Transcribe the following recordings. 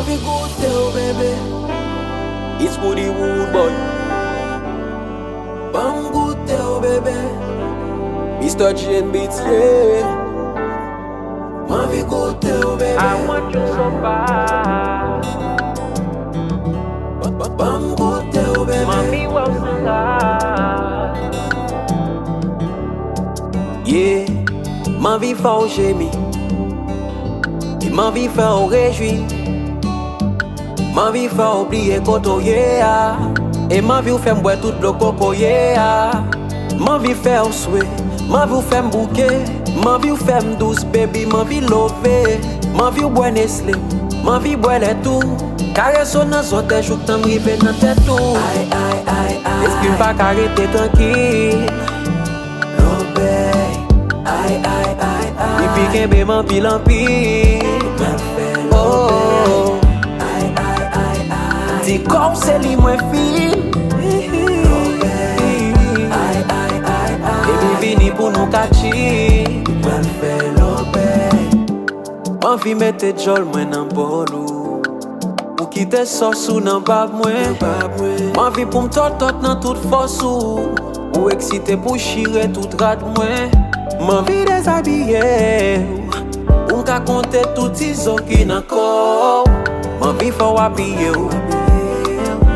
Mavi goûter au bébé. It's Woody Woodboy. Bam goûter au bébé. Mr. Jane Beats, yeah. Mavi goûter au bébé. I want you so bad. Bam goûter au bébé. Mami, well, Yeah. Ma vie fait au gémir. Et ma vie fait au réjouir. Ma vie fait oublier koto yeah. Et ma vie fait m'boire tout le coco yeah. Ma vie fait au souhait. Ma vie fait m'bouquet. Ma vie fait m'douce baby. Ma vie lové. Ma vie boit Nestlé. Ma vie boit les tout. Caresse au nas au tes jours que t'en rive dans tes tout. Aïe aïe aïe aïe. Esprit pas carré tranquille. Aïe aïe aïe aïe. Et puis qu'un béman pile en pile. Oh. Aïe aïe aïe aïe. Dis comme c'est lui moins fine. Aïe aïe aïe aïe. Et puis vini pour nous cacher. Ma vie mette jol moins dans bolou. Ou quitter sauce ou dans bab moins. Ma vie pour m'tot dans toute force ou excité pour chirer toute rate moins. Ma vie déshabillée. Ou ka compter tout iso qui nan corps. Ma vie faut habiller ou.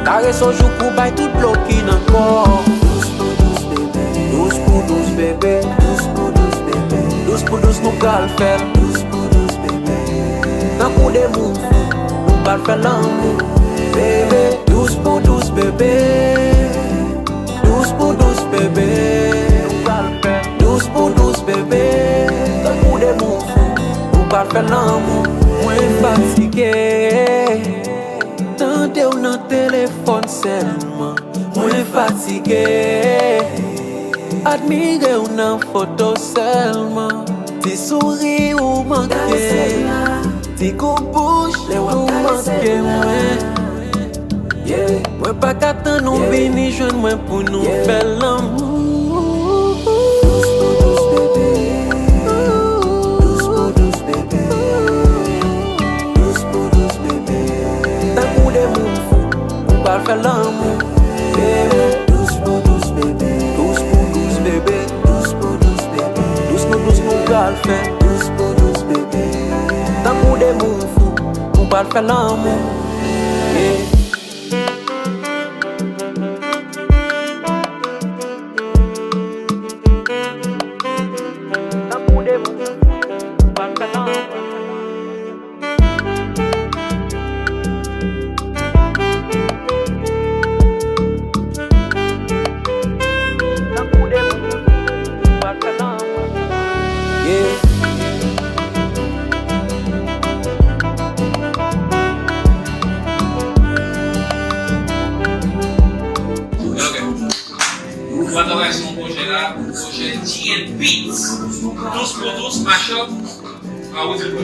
Caresse au jour pour bailler tout l'eau qui nan corps. Douce pour douce bébé. Douce pour douce bébé. Douce pour douce nous gal faire. Douce pour douce bébé. Nan coup de mou, nous gal faire l'amour. Bébé. Douce pour douce bébé. Douce pour douce bébé. Douce pour douce bébé. Nan coup de mou, nous gal faire l'amour. Moins fatigué. Tante ou nan téléphone seulement. Moins fatigué. Admire ou nan photo seulement. Ti souris ou manqué. Ti kou bouche ou manqué moins. Yeah. Moi pas qu'attendre nous vini joindre moi pour nous faire l'amour. Douce pour douce bébé. Douce pour douce bébé. Douce pour douce bébé. D'un coup de mou fou, on va faire l'amour. Bébé. Douce pour douce bébé. Douce pour douce bébé. Douce pour douce bébé. Douce nous va le faire. Douce pour douce bébé. D'un coup de mou fou, on va faire l'amour. Yeah. On va travailler sur mon projet là, projet Jane Beats. Tous pour tous, mashup. Ah oui, c'est bon.